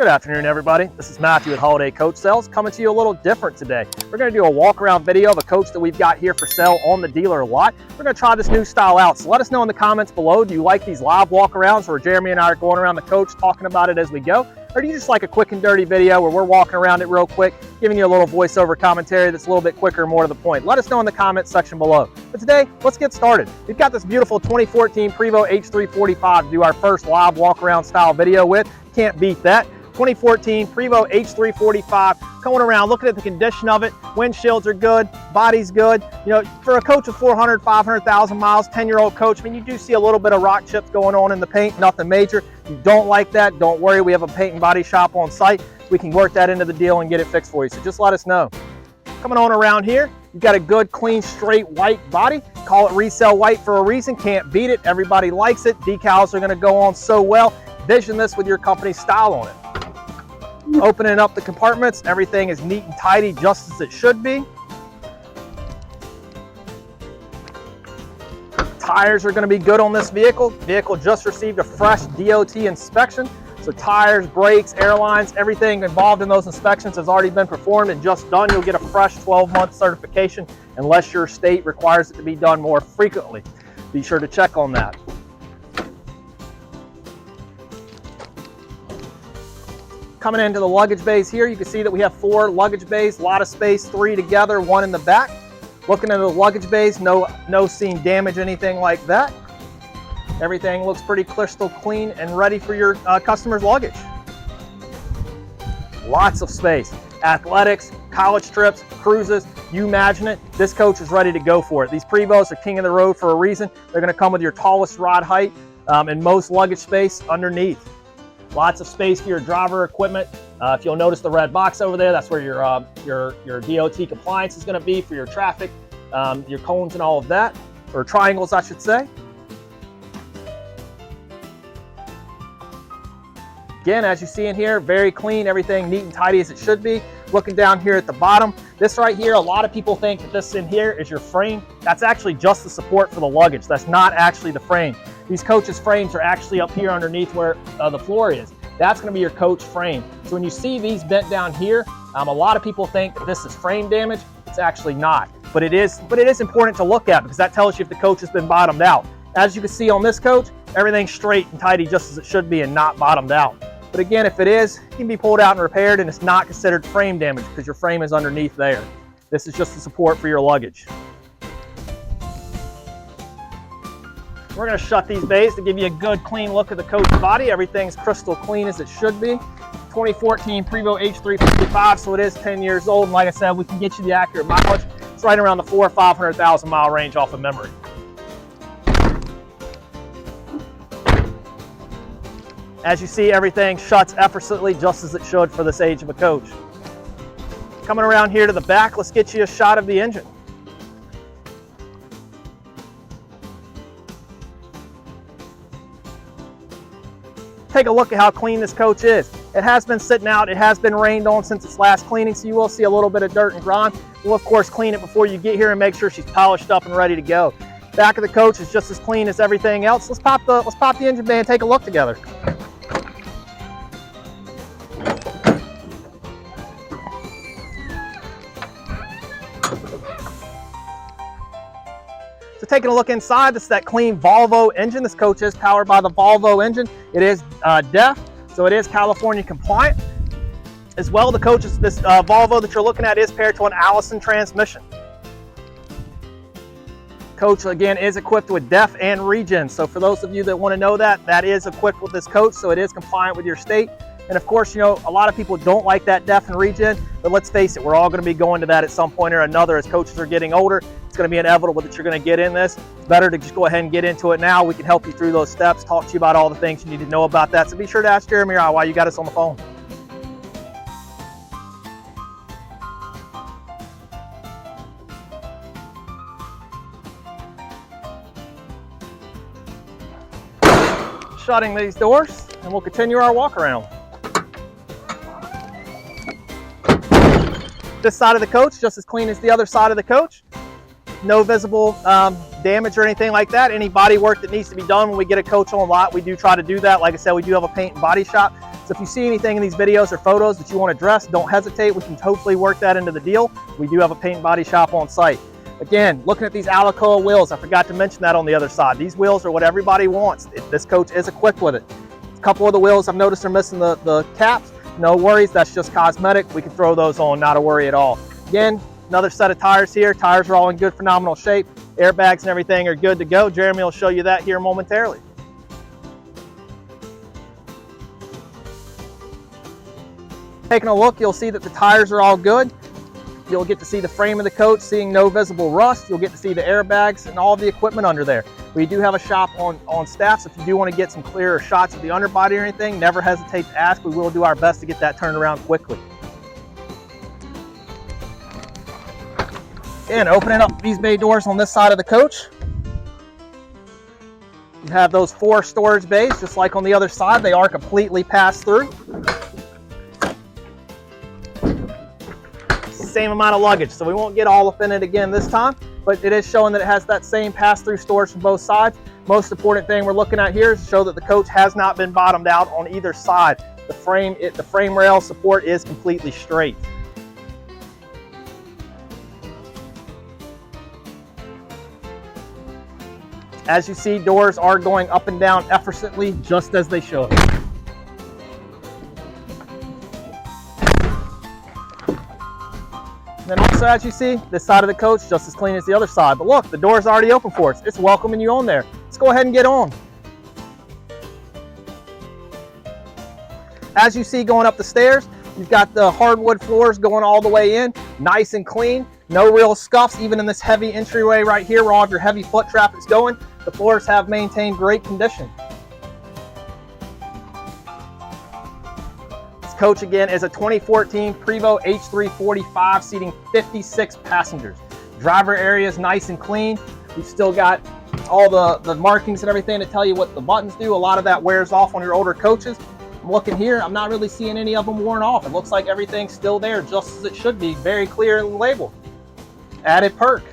Good afternoon, everybody. This is Matthew at Holiday Coach Sales, coming to you a little different today. We're going to do a walk-around video of a coach that we've got here for sale on the dealer lot. We're going to try this new style out, so let us know in the comments below, do you like these live walk-arounds where Jeremy and I are going around the coach talking about it as we go? Or do you just like a quick and dirty video where we're walking around it real quick, giving you a little voiceover commentary that's a little bit quicker and more to the point? Let us know in the comments section below. But today, let's get started. We've got this beautiful 2014 Prevost H3-45 to do our first live walk-around style video with. Can't beat that. 2014 Prevost H3-45, going around, looking at the condition of it. Windshields are good, body's good. You know, for a coach of 400, 500,000 miles, 10-year-old coach, I mean, you do see a little bit of rock chips going on in the paint, nothing major. If you don't like that, don't worry. We have a paint and body shop on site. We can work that into the deal and get it fixed for you, so just let us know. Coming on around here, you've got a good, clean, straight white body. Call it resale white for a reason. Can't beat it. Everybody likes it. Decals are going to go on so well. Vision this with your company's style on it. Opening up the compartments, everything is neat and tidy, just as it should be. Tires are going to be good on this vehicle. Vehicle just received a fresh DOT inspection. So tires, brakes, airlines, everything involved in those inspections has already been performed and just done. You'll get a fresh 12-month certification unless your state requires it to be done more frequently. Be sure to check on that. Coming into the luggage bays here, you can see that we have 4 luggage bays, a lot of space, 3 together, 1 in the back. Looking at the luggage bays, no seeing damage, anything like that. Everything looks pretty crystal clean and ready for your customer's luggage. Lots of space. Athletics, college trips, cruises, you imagine it. This coach is ready to go for it. These Prevosts are king of the road for a reason. They're going to come with your tallest rod height and most luggage space underneath. Lots of space for your driver equipment. If you'll notice the red box over there, that's where your DOT compliance is going to be for your traffic, your cones and all of that, or triangles, I should say. Again, as you see in here, very clean, everything neat and tidy as it should be. Looking down here at the bottom, this right here, a lot of people think that this in here is your frame. That's actually just the support for the luggage. That's not actually the frame. These coaches' frames are actually up here underneath where the floor is. That's going to be your coach frame. So when you see these bent down here, a lot of people think that this is frame damage. It's actually not, but it is important to look at because that tells you if the coach has been bottomed out. As you can see on this coach, everything's straight and tidy just as it should be and not bottomed out. But again, if it is, it can be pulled out and repaired and it's not considered frame damage because your frame is underneath there. This is just the support for your luggage. We're going to shut these bays to give you a good clean look at the coach body. Everything's crystal clean as it should be. 2014 Prevost H3-45, so it is 10 years old. And like I said, we can get you the accurate mileage. It's right around the 400,000 or 500,000 mile range off of memory. As you see, everything shuts effortlessly just as it should for this age of a coach. Coming around here to the back, let's get you a shot of the engine. Take a look at how clean this coach is. It has been sitting out, it has been rained on since its last cleaning, so you will see a little bit of dirt and grime. We'll of course clean it before you get here and make sure she's polished up and ready to go. Back of the coach is just as clean as everything else. Let's pop the engine bay and take a look together. So taking a look inside, this is that clean Volvo engine. This coach is powered by the Volvo engine. It is DEF, so it is California compliant. As well, the coach is this Volvo that you're looking at is paired to an Allision transmission. Coach again is equipped with DEF and Regen. So for those of you that want to know that is equipped with this coach, so it is compliant with your state. And of course, you know, a lot of people don't like that DEF and Regen, but let's face it, we're all going to be going to that at some point or another as coaches are getting older. It's going to be inevitable that you're going to get in this. It's better to just go ahead and get into it now. We can help you through those steps, talk to you about all the things you need to know about that. So be sure to ask Jeremy or I while you got us on the phone. Shutting these doors, and we'll continue our walk around. This side of the coach, just as clean as the other side of the coach. No visible damage or anything like that. Any body work that needs to be done when we get a coach on lot, we do try to do that. Like I said, we do have a paint and body shop. So if you see anything in these videos or photos that you want to address, don't hesitate. We can hopefully work that into the deal. We do have a paint and body shop on site. Again, looking at these Alcoa wheels, I forgot to mention that on the other side. These wheels are what everybody wants. This coach is equipped with it. A couple of the wheels I've noticed are missing the caps. No worries, that's just cosmetic. We can throw those on, not a worry at all. Again, another set of tires here. Tires are all in good, phenomenal shape. Airbags and everything are good to go. Jeremy will show you that here momentarily. Taking a look, you'll see that the tires are all good. You'll get to see the frame of the coach, seeing no visible rust. You'll get to see the airbags and all the equipment under there. We do have a shop on staff, so if you do want to get some clearer shots of the underbody or anything, never hesitate to ask. We will do our best to get that turned around quickly. And opening up these bay doors on this side of the coach, you have those 4 storage bays, just like on the other side. They are completely passed through. Same amount of luggage, so we won't get all up in it again this time, but it is showing that it has that same pass-through storage from both sides. Most important thing we're looking at here is to show that the coach has not been bottomed out on either side. The frame rail support is completely straight. As you see, doors are going up and down effortlessly, just as they should. And then also, as you see, this side of the coach just as clean as the other side. But look, the door's already open for us. It's welcoming you on there. Let's go ahead and get on. As you see going up the stairs, you've got the hardwood floors going all the way in, nice and clean. No real scuffs, even in this heavy entryway right here where all of your heavy foot traffic's going. The floors have maintained great condition. Coach again is a 2014 Prevost H3-45 seating 56 passengers. Driver area is nice and clean. We've still got all the markings and everything to tell you what the buttons do. A lot of that wears off on your older coaches. I'm looking here, I'm not really seeing any of them worn off. It looks like everything's still there just as it should be, very clear and labeled. Added perk.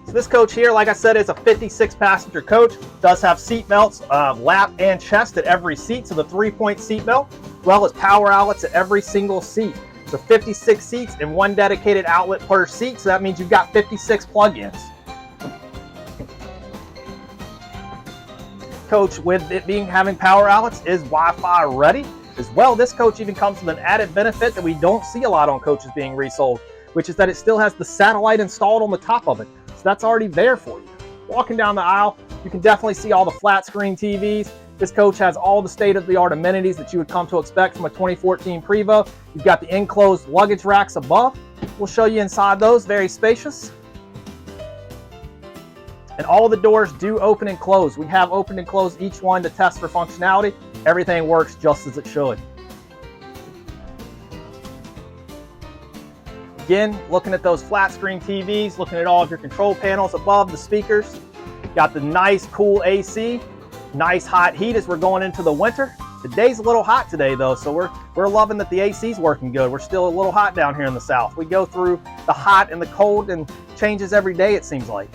This coach here, like I said, is a 56 passenger coach. Does have seat belts, lap and chest at every seat, so the 3-point seat belt, as well as power outlets at every single seat. So 56 seats and 1 dedicated outlet per seat, so that means you've got 56 plug-ins. Coach, with it having power outlets, is Wi-Fi ready. As well, this coach even comes with an added benefit that we don't see a lot on coaches being resold, which is that it still has the satellite installed on the top of it. That's already there for you. Walking down the aisle, you can definitely see all the flat screen TVs. This coach has all the state-of-the-art amenities that you would come to expect from a 2014 Prevost. You've got the enclosed luggage racks above. We'll show you inside those, very spacious. And all the doors do open and close. We have opened and closed each one to test for functionality. Everything works just as it should. Again, looking at those flat screen TVs, looking at all of your control panels above, the speakers. Got the nice cool AC, nice hot heat as we're going into the winter. The day's a little hot today though, so we're loving that the AC's working good. We're still a little hot down here in the south. We go through the hot and the cold and changes every day, it seems like.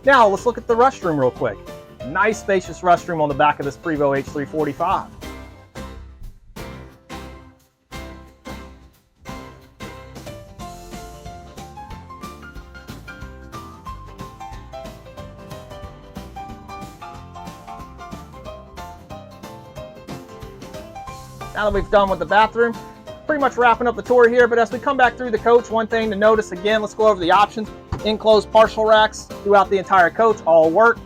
Now let's look at the restroom real quick. Nice spacious restroom on the back of this Prevost H3-45. Now that we've done with the bathroom, pretty much wrapping up the tour here, but as we come back through the coach, one thing to notice again, let's go over the options. Enclosed partial racks throughout the entire coach, all work.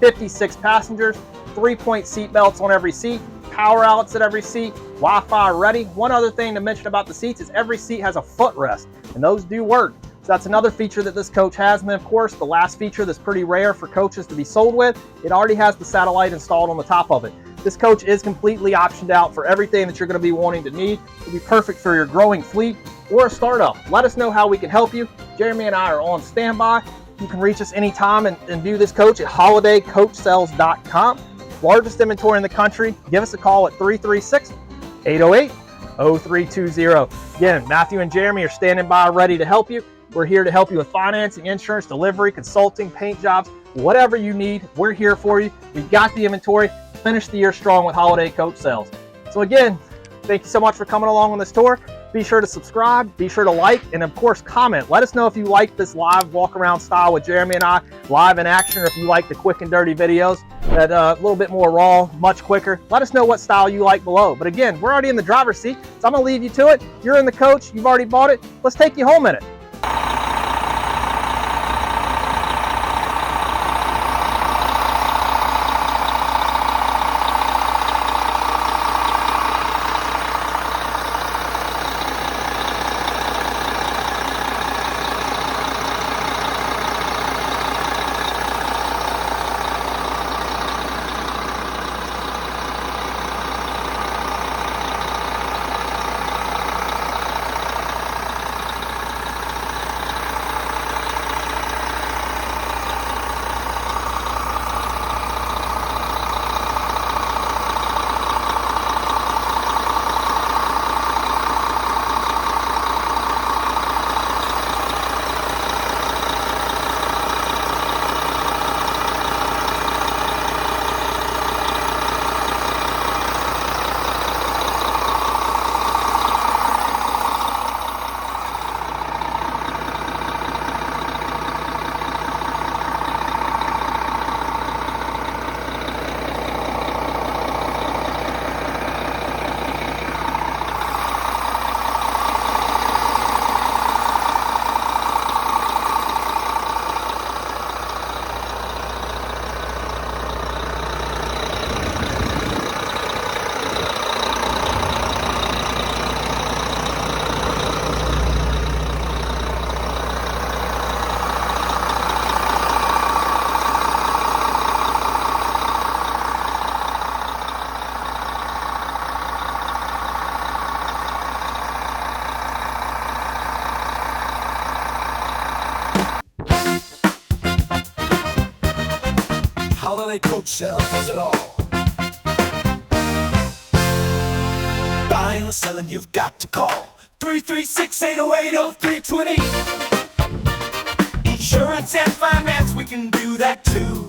56 passengers, 3-point seat belts on every seat, power outlets at every seat, Wi-Fi ready. One other thing to mention about the seats is every seat has a footrest, and those do work. So that's another feature that this coach has. And then of course, the last feature that's pretty rare for coaches to be sold with, it already has the satellite installed on the top of it. This coach is completely optioned out for everything that you're going to be wanting to need. It'll be perfect for your growing fleet or a startup. Let us know how we can help you. Jeremy and I are on standby. You can reach us anytime and view this coach at holidaycoachsales.com. Largest inventory in the country. Give us a call at 336-808-0320. Again, Matthew and Jeremy are standing by ready to help you. We're here to help you with financing, insurance, delivery, consulting, paint jobs, whatever you need. We're here for you. We've got the inventory. Finish the year strong with holiday coach sales. So again, thank you so much for coming along on this tour. Be sure to subscribe, be sure to like, and of course comment. Let us know if you like this live walk around style with Jeremy and I, live in action, or if you like the quick and dirty videos that a little bit more raw, much quicker. Let us know what style you like below. But again, we're already in the driver's seat, so I'm gonna leave you to it. You're in the coach, you've already bought it. Let's take you home in it. Holiday coach sales does it all. Buying or selling, you've got to call 336-808-0320. Insurance and finance, we can do that too.